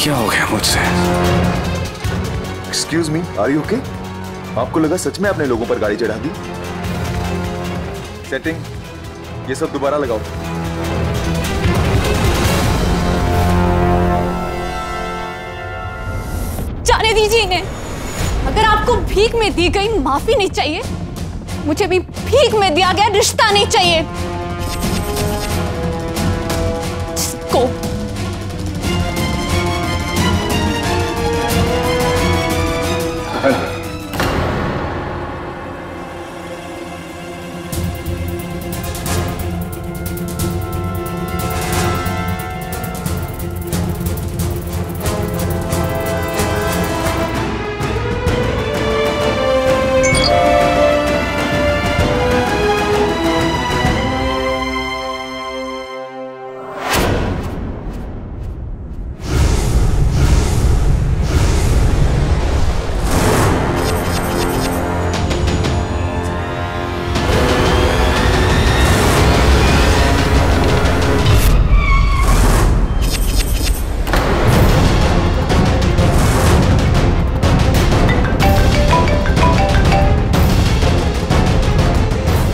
क्या हो गया मुझसे? Excuse me, are you okay? आपको लगा सच में आपने लोगों पर गाड़ी चढ़ा दी? सेटिंग, ये सब दोबारा लगाओ। जाने दीजिए इन्हें। अगर आपको भीख में दी गई माफी नहीं चाहिए, मुझे भी भीख में दिया गया रिश्ता नहीं चाहिए। जिसको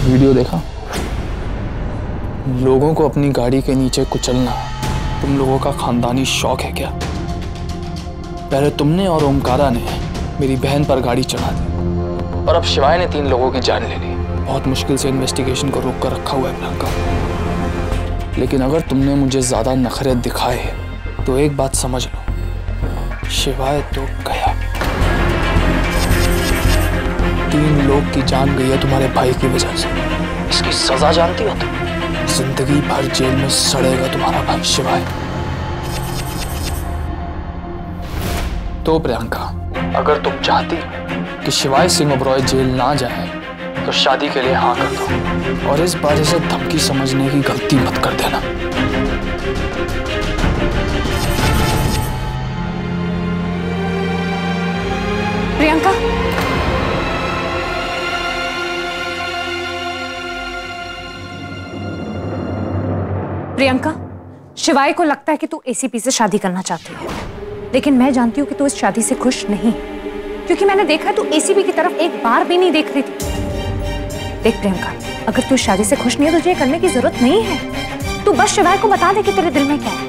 वीडियो देखा? लोगों को अपनी गाड़ी के नीचे कुचलना तुम लोगों का खानदानी शौक है क्या? पहले तुमने और ओमकारा ने मेरी बहन पर गाड़ी चढ़ा दी और अब शिवाय ने 3 लोगों की जान ले ली। बहुत मुश्किल से इन्वेस्टिगेशन को रोक कर रखा हुआ है प्रियंका। लेकिन अगर तुमने मुझे ज्यादा नखरे दिखाए तो एक बात समझ लो, शिवाय तो गया। 3 लोग की जान गई है तुम्हारे भाई की वजह से। इसकी सजा जानती हो तुम? जिंदगी भर जेल में सड़ेगा तुम्हारा भाई शिवाय। तो प्रियंका, अगर तुम चाहती कि शिवाय सिंह ओबरॉय जेल ना जाए तो शादी के लिए हाँ कर दो और इस बार इसे धमकी समझने की गलती मत कर देना। प्रियंका, प्रियंका, शिवाय को लगता है कि तू एसीपी से शादी करना चाहती है, लेकिन मैं जानती हूँ कि तू इस शादी से खुश नहीं, क्योंकि मैंने देखा तू एसीपी की तरफ एक बार भी नहीं देख रही थी। देख प्रियंका, अगर तू इस शादी से खुश नहीं है, तुझे ये करने की जरूरत नहीं है। तू बस शिवाय को बता दे कि तेरे दिल में क्या है।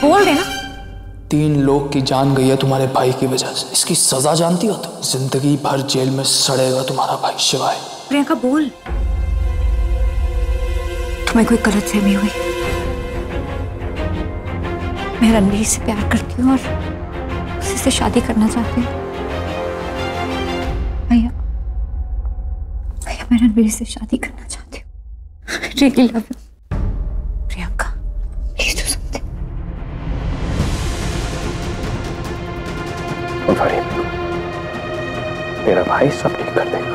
बोल देना। 3 लोग की जान गई है तुम्हारे भाई की वजह से। इसकी सजा जानती हो तुम? जिंदगी भर जेल में सड़ेगा तुम्हारा भाई शिवाय। प्रियंका बोल, तुम्हें कोई गलतफहमी हुई? मैं रणवीर से प्यार करती हूँ और उसी से शादी करना चाहती हूँ। भैया, भैया, मैं रणवीर से शादी करना चाहती हूँ। I really love you। Priyanka, please do something। मेरा भाई सब ठीक कर देगा।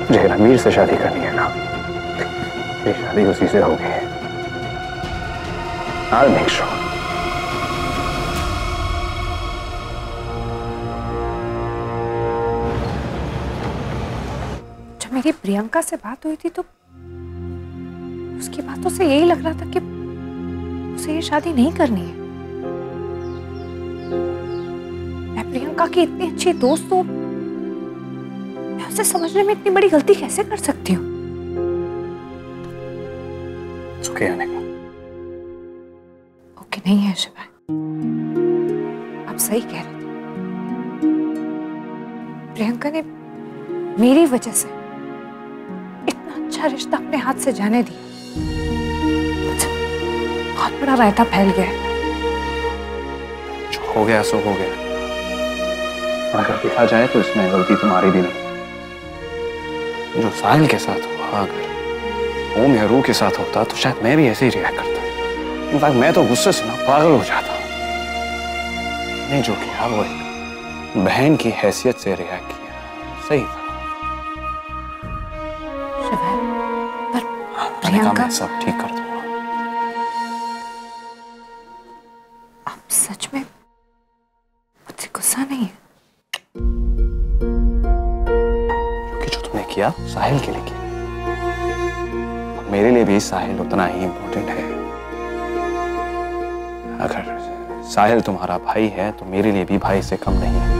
मुझे रणवीर से शादी करनी है ना, ये शादी उसी से होगी। I'll make sure। जब मेरी प्रियंका से बात हुई थी तो उसकी बातों से यही लग रहा था कि उसे ये शादी नहीं करनी है। मैं प्रियंका की इतनी अच्छी दोस्त हूं, मैं उसे समझने में इतनी बड़ी गलती कैसे कर सकती हूँ? ओके आने का। ओके नहीं है शिवाय, आप सही कह रहे थे। प्रियंका ने मेरी वजह से इतना अच्छा रिश्ता अपने हाथ से जाने दिया। बहुत बड़ा रायता फैल गया है। जो हो गया सो हो गया। अगर देखा जाए तो इसमें गलती तुम्हारी भी नहीं। जो साहिल के साथ हुआ, अगर ओम या रूह के साथ होता तो शायद मैं भी ऐसे ही रिएक्ट करता। इनफैक्ट मैं तो गुस्से से ना पागल हो जाता। नहीं, जो किया वो एक बहन की हैसियत से रिएक्ट किया, सही था। प्रियंका, मैं सब ठीक कर दूंगा। आप सच में मुझसे गुस्सा नहीं है? क्योंकि जो तुमने किया साहिल के लिए किया। मेरे लिए भी साहिल उतना ही इम्पोर्टेंट है अगर साहिल तुम्हारा भाई है तो मेरे लिए भी भाई से कम नहीं है।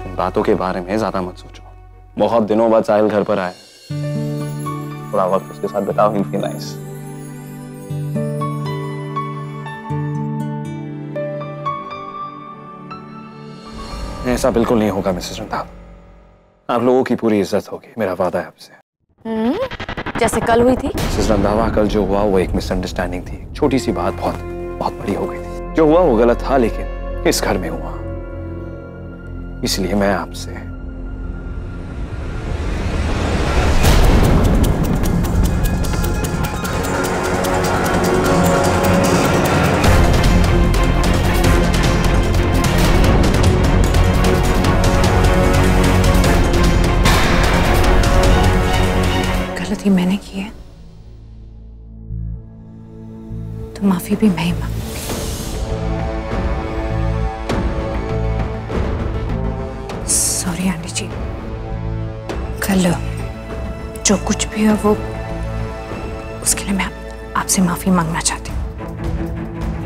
इन बातों के बारे में ज्यादा मत सोचो। बहुत दिनों बाद साहिल घर पर आया, थोड़ा वक्त उसके साथ बिताओ, he'll feel nice। ऐसा बिल्कुल नहीं होगा मिसेस रंधावा, आप लोगों की पूरी इज्जत होगी, मेरा वादा है आपसे। जैसे कल हुई थी। मिसेस रंधावा, कल जो हुआ वो एक मिसअंडरस्टैंडिंग थी, छोटी सी बात बहुत बड़ी हो गई थी। जो हुआ वो गलत था, लेकिन इस घर में हुआ, इसलिए मैं आपसे गलती मैंने की है तो माफी भी मैं ही मांगूंगी। सॉरी आंटी जी, कल जो कुछ भी है वो उसके लिए मैं आपसे माफी मांगना चाहती हूँ।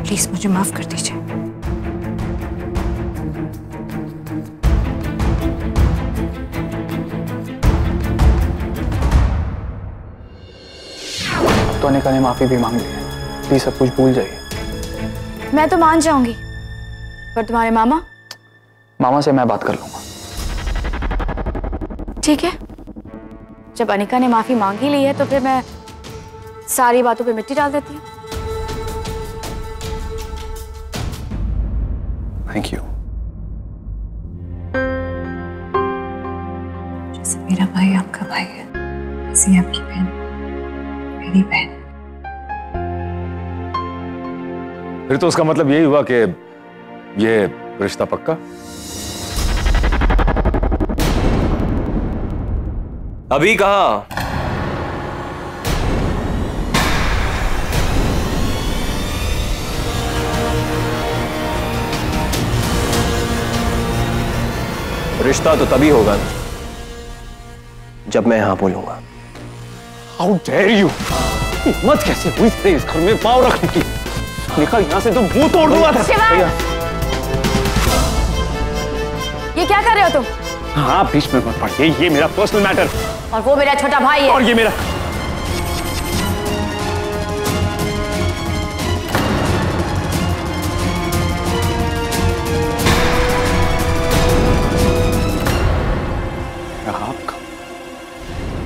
प्लीज मुझे माफ कर दीजिए। तो अनिका ने माफी भी मांग ली है, प्लीज सब कुछ भूल जाइए। मैं तो मान जाऊंगी, पर तुम्हारे मामा? मामा से मैं बात कर लूंगा। ठीक है, जब अनिका ने माफी मांग ही ली है तो फिर मैं सारी बातों पे मिट्टी डाल देती हूँ। Thank you. जैसे मेरा भाई आपका भाई है, वैसे आपकी बहन मेरी बहन। फिर तो उसका मतलब यही हुआ कि ये रिश्ता पक्का। अभी कहाँ? रिश्ता तो तभी होगा ना जब मैं हाँ बोलूंगा। How dare you? हिम्मत कैसे हुई तेरे इस घर में पाँव रखने की? निकल यहाँ से, तो मुंह तोड़ दूंगा तेरा। ये क्या कर रहे हो तुम? हाँ, बीच में मत पड़िए, ये मेरा पर्सनल मैटर। और वो मेरा छोटा भाई है। और ये मेरा। आपका,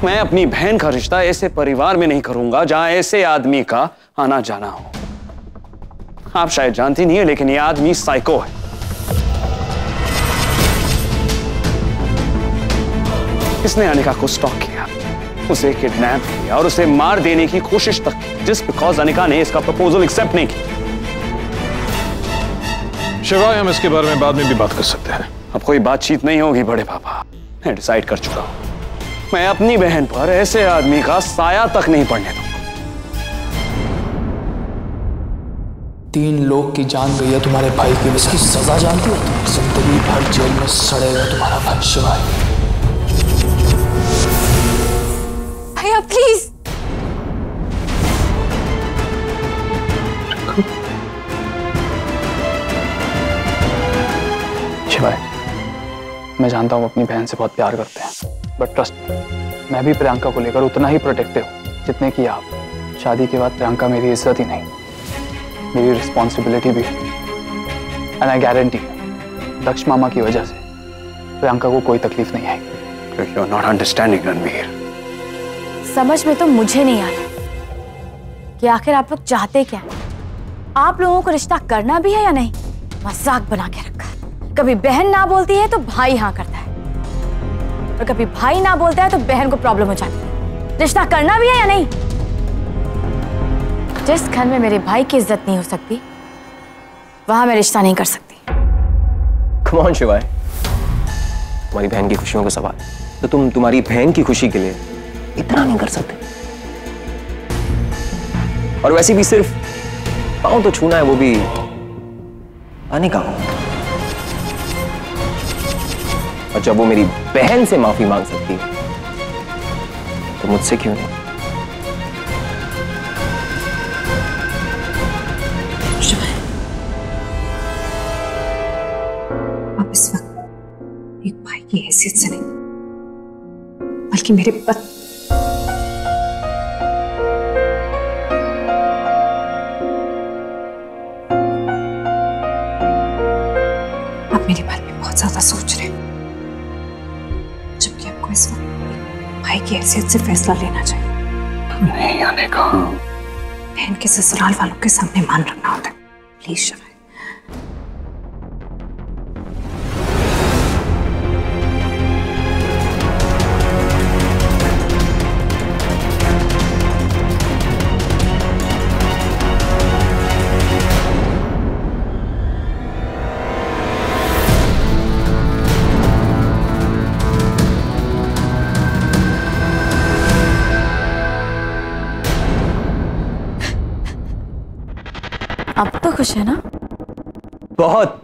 मैं अपनी बहन का रिश्ता ऐसे परिवार में नहीं करूंगा जहां ऐसे आदमी का आना जाना हो। आप शायद जानती नहीं है, लेकिन ये आदमी साइको है। इसने अनिका को स्टॉक किया, उसे किडनैप किया और उसे मार देने की कोशिश तक की, जस्ट बिकॉज अनिका ने इसका प्रपोजल एक्सेप्ट नहीं किया। शिवाय, हम इसके बारे में बाद में भी बात कर सकते हैं। अब कोई बातचीत नहीं होगी बड़े पापा, मैं डिसाइड कर चुका हूं। मैं अपनी बहन पर ऐसे आदमी का साया तक नहीं पड़ने दूंगा। 3 लोग की जान गई है तुम्हारे भाई की, इसकी सजा जानती हो? जिंदगी भर जेल में सड़ेगा तुम्हारा भाई शिवाय। भैया प्लीज। शिवाय, मैं जानता हूँ अपनी बहन से बहुत प्यार करते हैं, बट ट्रस्ट, मैं भी प्रियंका को लेकर उतना ही प्रोटेक्टिव हूँ जितने की आप। शादी के बाद प्रियंका मेरी इज्जत ही नहीं, मेरी रिस्पॉन्सिबिलिटी भी। एंड आई गारंटी, दक्ष मामा की वजह से प्रियंका को कोई तकलीफ नहीं आएगी। You are not understanding Ranveer. समझ में तो मुझे नहीं आता कि आखिर आप लोग चाहते क्या है। आप लोगों को रिश्ता करना भी है या नहीं? मजाक बना के रखा है। कभी बहन ना बोलती है तो भाई हाँ करता है, और कभी भाई ना बोलता है तो बहन को प्रॉब्लम हो जाती है। रिश्ता करना भी है या नहीं? जिस घर में मेरे भाई की इज्जत नहीं हो सकती, वहां मैं रिश्ता नहीं कर सकती। Come on शिवाय, तुम्हारी बहन की खुशियों का सवाल तो तुम तुम्हारी बहन की खुशी के लिए इतना नहीं कर सकते। और वैसे भी सिर्फ पाँव तो छूना है, वो भी अनिका को। और जब वो मेरी बहन से माफी मांग सकती है तो मुझसे क्यों नहीं? हैसियत से नहीं, बल्कि मेरे आप मेरे बारे में बहुत ज्यादा सोच रहे हैं, जबकि आपको इस वक्त भाई की हैसियत से फैसला लेना चाहिए। नहीं आने का। बहन के ससुराल वालों के सामने मान रखना होता है। प्लीज शिवाय। अब तो खुश है ना? बहुत।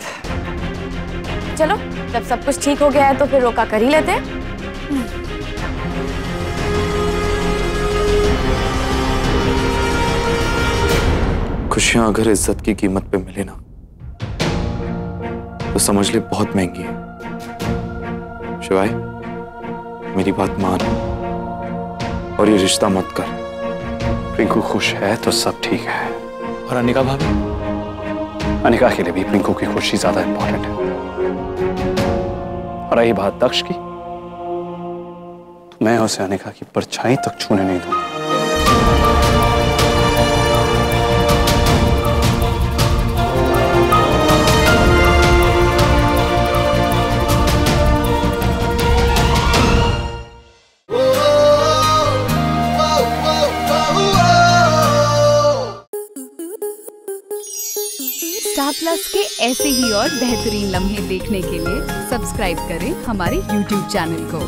चलो, जब सब कुछ ठीक हो गया है तो फिर रोका कर ही लेते हैं। खुशियां अगर इज्जत की कीमत पे मिले ना तो समझ ले बहुत महंगी है। शिवाय, मेरी बात मान और ये रिश्ता मत कर। प्रिंकू खुश है तो सब ठीक है। और अनिका भाभी? अनिका के लिए भी प्रिंकू की खुशी ज्यादा इंपॉर्टेंट है। और रही बात दक्ष की, तो मैं उसे अनिका की परछाई तक छूने नहीं दूंगा। स्टार प्लस के ऐसे ही और बेहतरीन लम्हे देखने के लिए सब्सक्राइब करें हमारे YouTube चैनल को।